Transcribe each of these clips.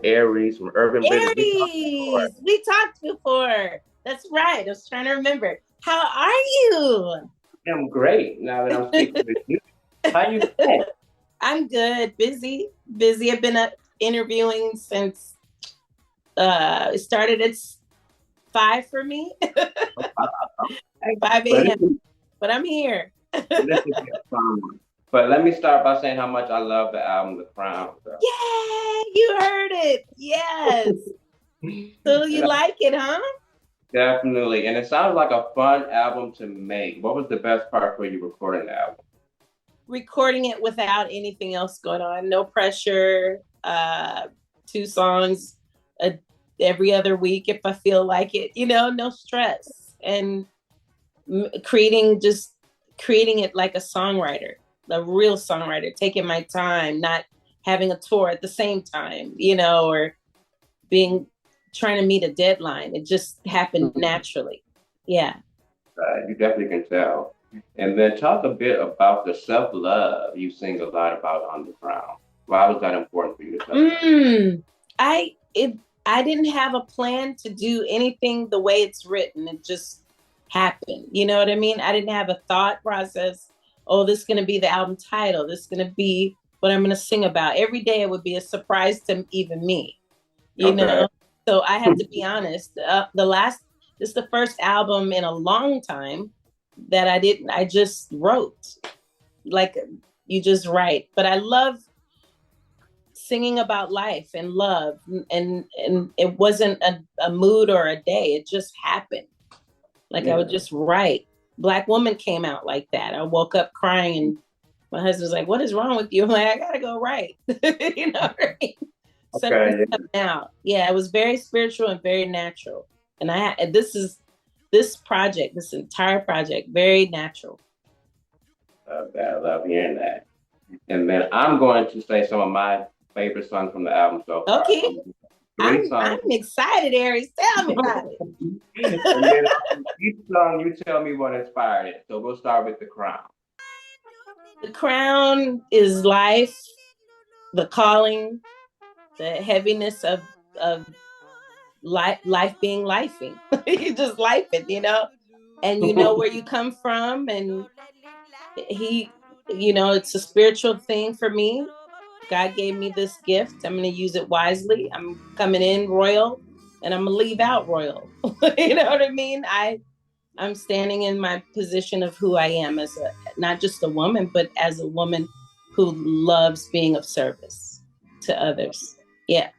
Aries from Urban Business. We talked before. That's right. I was trying to remember. How are you? I'm great now that I'm speaking with you. How you doing? I'm good. Busy. I've been interviewing since it started at 5 for me. 5 a.m. But I'm here. But let me start by saying how much I love the album, The Crown. So. Yeah, you heard it. Yes. So you like it, huh? Definitely. And it sounds like a fun album to make. What was the best part for you recording the album? Recording it without anything else going on. No pressure. 2 songs every other week if I feel like it. No stress. And creating it like a songwriter. A real songwriter, taking my time, not having a tour at the same time, or trying to meet a deadline. It just happened naturally. Yeah. You definitely can tell. And then talk a bit about the self-love you sing a lot about on The Crown. Why was that important for you to self-love? I didn't have a plan to do anything the way it's written. It just happened. You know what I mean? I didn't have a thought process. Oh, this is going to be the album title. This is going to be what I'm going to sing about. Every day it would be a surprise to even me, you know? So I have to be honest. This is the first album in a long time that I just wrote. Like you just write. But I love singing about life and love. And it wasn't a mood or a day. It just happened. I would just write. Black Woman came out like that. I woke up crying and my husband's like, "What is wrong with you?" I'm like, "I gotta go write." You know what I mean? Out. Yeah, it was very spiritual and very natural. And this entire project, very natural. I love hearing that. And then I'm going to say some of my favorite songs from the album so far. Okay. I'm excited, Aries. Tell me about it. And then each song, you tell me what inspired it. So we'll start with The Crown. The Crown is life, the calling, the heaviness of life being lifing. You just life it, and you know where you come from. And it's a spiritual thing for me. God gave me this gift. I'm going to use it wisely. I'm coming in royal and I'm going to leave out royal. You know what I mean? I'm standing in my position of who I am as not just a woman, but as a woman who loves being of service to others. Yeah.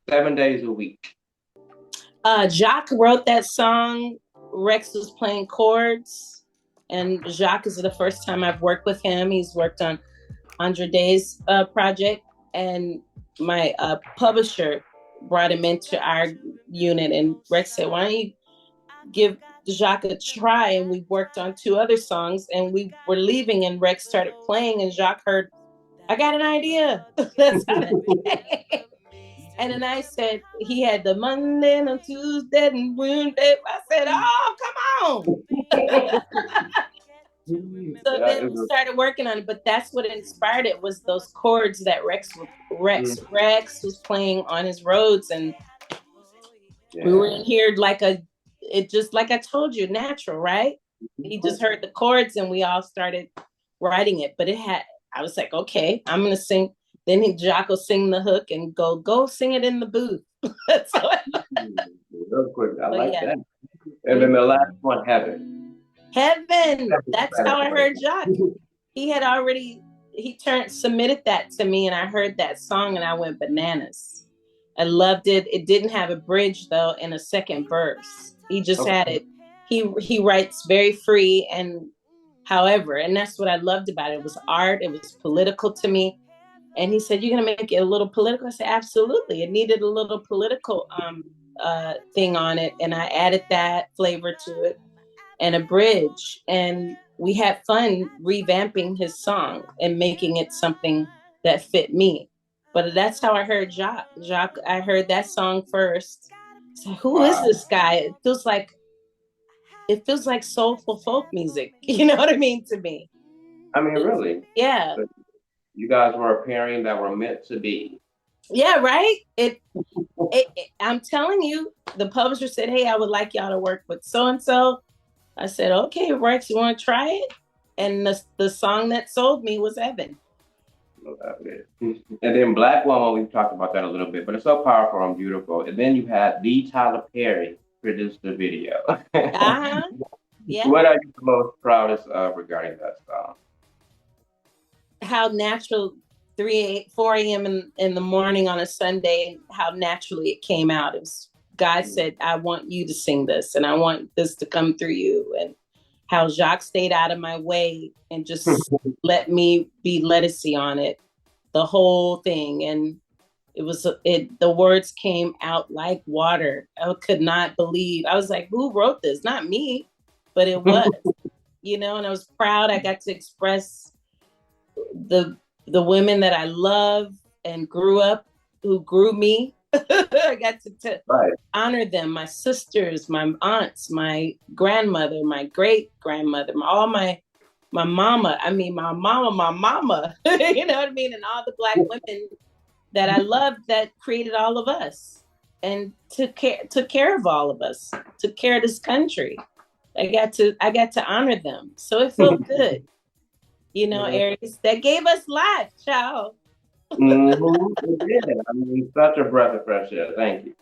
7 days a week. Jacques wrote that song. Rex was playing chords, and Jacques is the first time I've worked with him. He's worked on 100 Days project, and my publisher brought him into our unit, and Rex said, "Why don't you give Jacques a try?" And we worked on 2 other songs, and we were leaving and Rex started playing and Jacques heard, "I got an idea." That's how it And then I said, he had the Monday and Tuesday and Wednesday. I said, "Oh, come on." So then we started working on it, but that's what inspired it, was those chords that Rex was playing on his Rhodes, and we were in here like I told you, natural, right? He just heard the chords and we all started writing it, but I was like, okay, I'm gonna sing. Then Jacques will sing the hook and go sing it in the booth. Real quick, I like that. And then the last one, Heaven. That's how I heard Jacques. He submitted that to me, and I heard that song and I went bananas. I loved it. It didn't have a bridge though in a second verse. He just had it. He writes very free, and that's what I loved about it. It was art. It was political to me. And he said, "You're gonna make it a little political?" I said, "Absolutely." It needed a little political thing on it, and I added that flavor to it. And a bridge, and we had fun revamping his song and making it something that fit me. But that's how I heard Jacques. I heard that song first. So who is this guy? It feels like soulful folk music. You know what I mean, to me. I mean, really? Yeah. You guys were a pairing that were meant to be. Yeah, right. I'm telling you, the publisher said, "Hey, I would like y'all to work with so and so." I said, "Okay, Rex, you want to try it?" And the song that sold me was Evan. And then Black Woman, we've talked about that a little bit, but it's so powerful and beautiful. And then you had Tyler Perry produce the video. Yeah. What are you the most proudest of regarding that song? How natural 4 a.m. in the morning on a Sunday, how naturally it came out. It was, God said, "I want you to sing this and I want this to come through you." And how Jacques stayed out of my way and just let me be Ledisi on it, the whole thing. And the words came out like water. I could not believe. I was like, who wrote this? Not me, but it was, and I was proud. I got to express the women that I love and grew up, who grew me. I got to honor them, my sisters, my aunts, my grandmother, my great grandmother, all my mama. I mean, my mama, you know what I mean? And all the Black women that I loved that created all of us and took care of all of us, took care of this country. I got to honor them. So it felt good. Aries, that gave us life, child. Yeah, I mean, such a breath of fresh air. Thank you.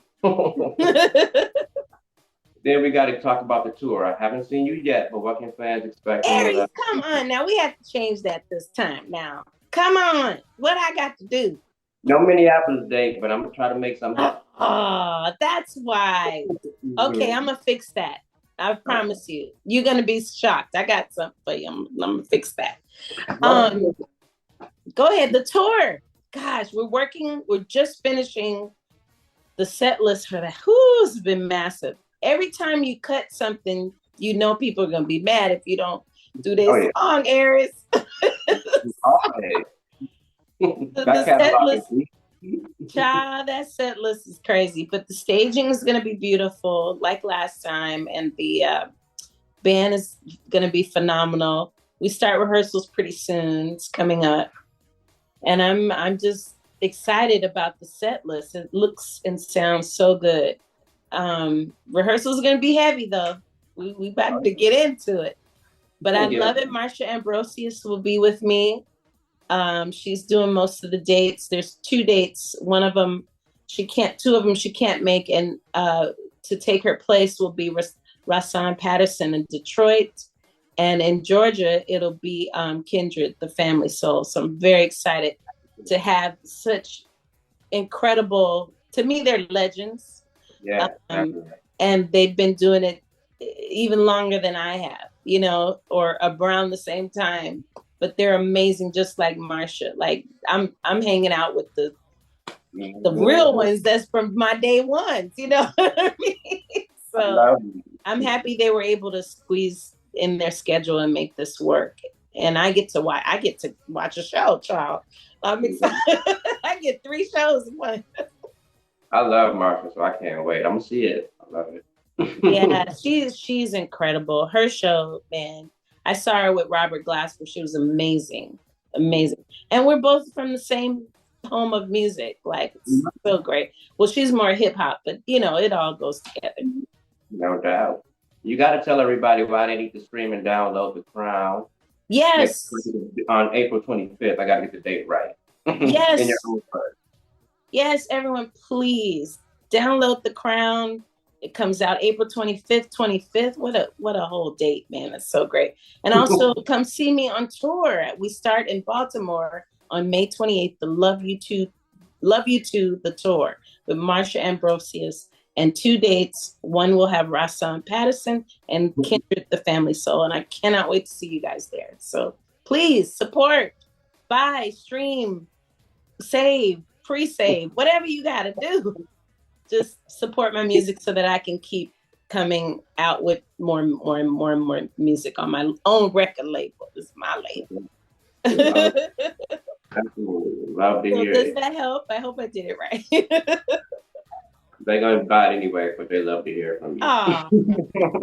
Then we got to talk about the tour. I haven't seen you yet, but what can fans expect? Aries, come on now. We have to change that this time now. Come on. What I got to do? No Minneapolis date, but I'm going to try to make something happen. Oh, that's why. Okay, I'm going to fix that. I promise you. You're going to be shocked. I got something for you. I'm going to fix that. Go ahead. The tour. Gosh, we're just finishing the set list for that. It's been massive. Every time you cut something, people are going to be mad if you don't do this song, Aries. The set list, child, that set list is crazy, but the staging is going to be beautiful like last time, and the band is going to be phenomenal. We start rehearsals pretty soon. It's coming up. And I'm just excited about the set list. It looks and sounds so good. Rehearsals are going to be heavy, though. We about to get into it. But I love it. Marsha Ambrosius will be with me. She's doing most of the dates. There's 2 dates. One of them she can't. 2 of them she can't make. And to take her place will be Rasan Patterson in Detroit. And in Georgia, it'll be Kindred, the Family Soul. So I'm very excited to have such incredible, to me, they're legends. Yeah. And they've been doing it even longer than I have, or around the same time. But they're amazing, just like Marsha. Like I'm hanging out with the real ones that's from my day ones, you know what I mean? So I'm happy they were able to squeeze in their schedule and make this work. And I get to watch a show, child. I'm excited. I get 3 shows. I love Marsha, so I can't wait. I'm gonna see it. I love it. Yeah, she's incredible. Her show, man. I saw her with Robert Glasper. She was amazing. And we're both from the same home of music. Like, it's so great. Well, she's more hip hop, but it all goes together. No doubt. You got to tell everybody why they need to stream and download The Crown. Yes. On April 25th. I got to get the date right. Yes. In your own words. Yes, everyone, please download The Crown. It comes out April 25th. What a whole date, man. That's so great. And also come see me on tour. We start in Baltimore on May 28th, the Love You Too, the tour with Marsha Ambrosius. And 2 dates. One will have Rasan Patterson and Kindred, the Family Soul. And I cannot wait to see you guys there. So please support, buy, stream, save, pre-save, whatever you got to do. Just support my music so that I can keep coming out with more music on my own record label. This is my label. Absolutely. Love to hear Does that help? I hope I did it right. They're going to buy it anyway, but they love to hear from you. Oh,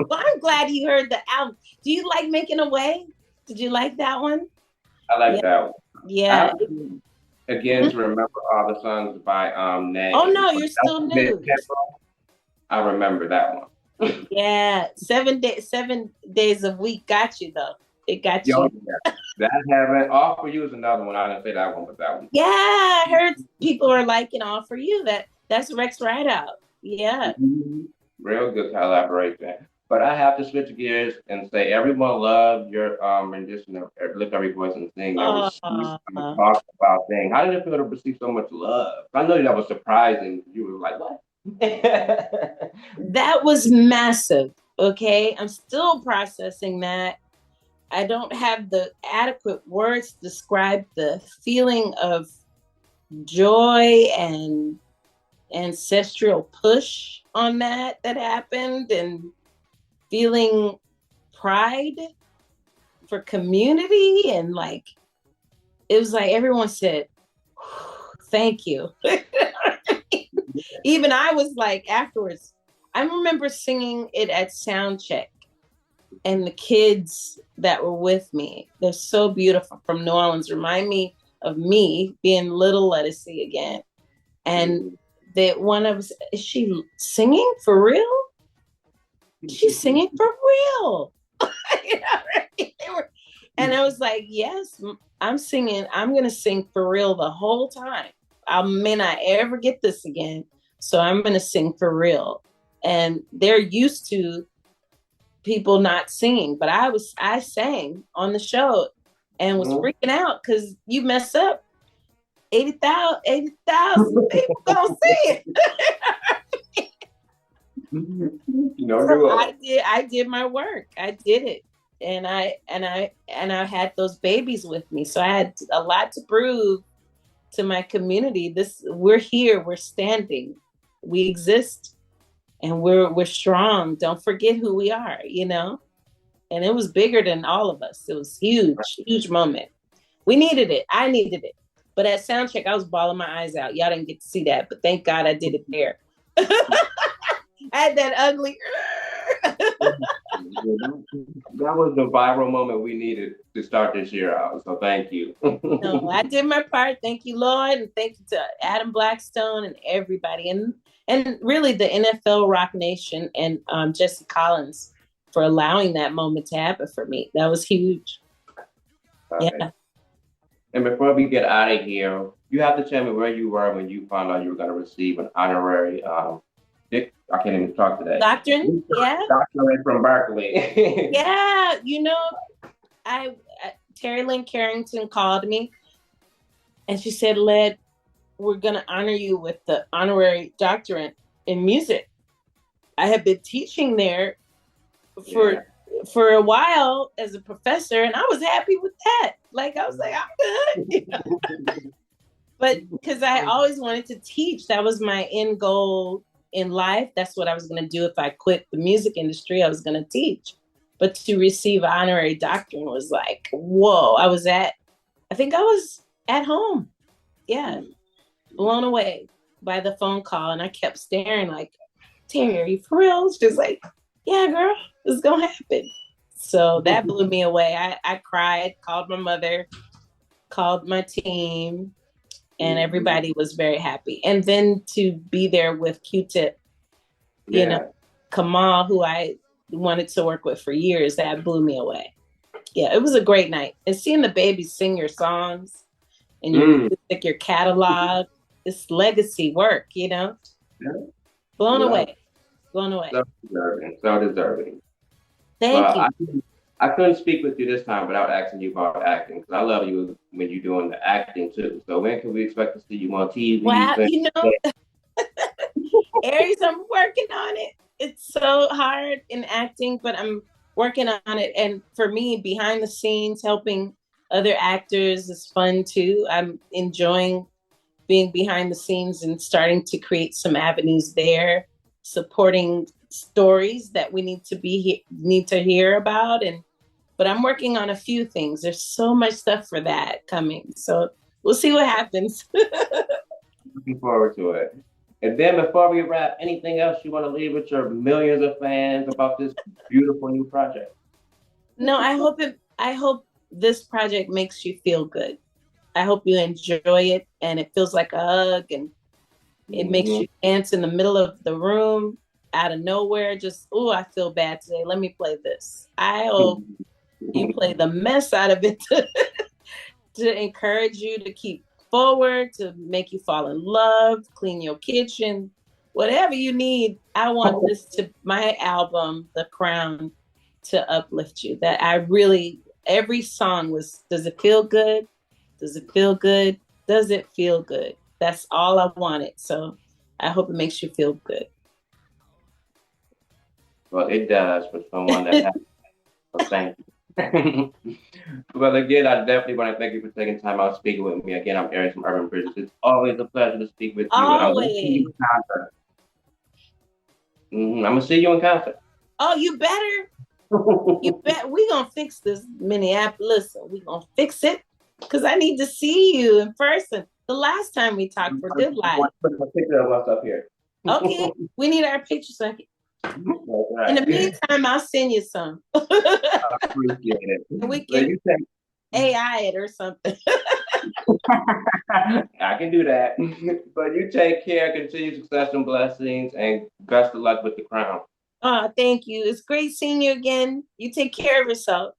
well, I'm glad you heard the album. Do you like Making a Way? Did you like that one? I like that one. Yeah. again to remember all the songs by Nay. Oh no, you're still new. I remember that one. Yeah, 7 days a week got you though. It got you. Yeah. That haven't. All for You is another one. I didn't say that one, but that one. Yeah, I heard people are liking All for You. That's Rex Rideout. Yeah. Real good collaboration. But I have to switch gears and say everyone loved your rendition of Lift Every Voice and Sing. Talk about things. How did it feel to receive so much love? I know that was surprising. You were like, what? That was massive. Okay. I'm still processing that. I don't have the adequate words to describe the feeling of joy and ancestral push on that happened, and feeling pride for community, and like it was like everyone said thank you. Even I was like afterwards, I remember singing it at sound check, and the kids that were with me, they're so beautiful, from New Orleans, remind me of me being little Ledisi again. And that one of us, is she singing for real? She's singing for real. You know, and I was like, yes, I'm singing. I'm going to sing for real the whole time. I may not ever get this again. So I'm going to sing for real. And they're used to people not singing, but I sang on the show and was freaking out because you mess up 80,000 people gonna see it. So I did my work. I did it, and I had those babies with me, so I had a lot to prove to my community. We're here, we're standing, we exist. And we're strong. Don't forget who we are, you know? And it was bigger than all of us. It was huge moment. We needed it. I needed it. But at soundcheck, I was bawling my eyes out. Y'all didn't get to see that, but thank God I did it there. I had that ugly. That was the viral moment we needed to start this year out. So thank you. No, I did my part. Thank you, Lord. And thank you to Adam Blackstone and everybody. And really the NFL Rock Nation and Jesse Collins for allowing that moment to happen for me. That was huge. Yeah. And before we get out of here, you have to tell me where you were when you found out you were going to receive an honorary, I can't even talk today. Doctorate, yeah. Doctorate from Berkeley. Yeah, you know, Terry Lynn Carrington called me and she said, Led, we're going to honor you with the honorary doctorate in music. I have been teaching there for a while as a professor, and I was happy with that. Like, I was like, I'm good. You know? But because I always wanted to teach, that was my end goal in life. That's what I was going to do if I quit the music industry. I was going to teach. But to receive an honorary doctorate was like, whoa. I think I was at home. Yeah. Blown away by the phone call, and I kept staring like, Terry, are you for real? She's like, yeah, girl, it's gonna happen. So that blew me away. I cried, called my mother, called my team, and everybody was very happy. And then to be there with Q-Tip, you know, Kamal, who I wanted to work with for years, that blew me away. Yeah, it was a great night. And seeing the babies sing your songs and your music, your catalog, it's legacy work, you know? Yeah. Blown away. So deserving. Thank you. I couldn't speak with you this time without asking you about acting, because I love you when you're doing the acting too. So when can we expect to see you on TV? Wow, you know, Aries, I'm working on it. It's so hard in acting, but I'm working on it. And for me, behind the scenes, helping other actors is fun too. I'm enjoying being behind the scenes and starting to create some avenues there, supporting stories that we need to hear about. But I'm working on a few things. There's so much stuff for that coming. So we'll see what happens. Looking forward to it. And then before we wrap, anything else you want to leave with your millions of fans about this beautiful new project? No, I hope this project makes you feel good. I hope you enjoy it, and it feels like a hug, and it makes you dance in the middle of the room out of nowhere. Just, oh, I feel bad today. Let me play this. I hope you play the mess out of it to encourage you to keep forward, to make you fall in love, clean your kitchen, whatever you need. I want my album, The Crown, to uplift you. That every song does it feel good? Does it feel good? Does it feel good? That's all I wanted. So I hope it makes you feel good. Well, it does for someone that has. So thank you. Well, again, I definitely want to thank you for taking time out speaking with me. Again, I'm Eric from Urban Bridges. It's always a pleasure to speak with you. Always. And I'm going to see you in concert. I'm going to see you in concert. Oh, you better. You bet. We're going to fix this, Minneapolis. We're going to fix it because I need to see you in person. The last time we talked for Good Life. Put a picture of us up here. Okay, we need our pictures. Right. In the meantime, I'll send you some. I appreciate it. We can AI it or something. I can do that. But you take care, continued success and blessings, and best of luck with The Crown. Oh, thank you. It's great seeing you again. You take care of yourself.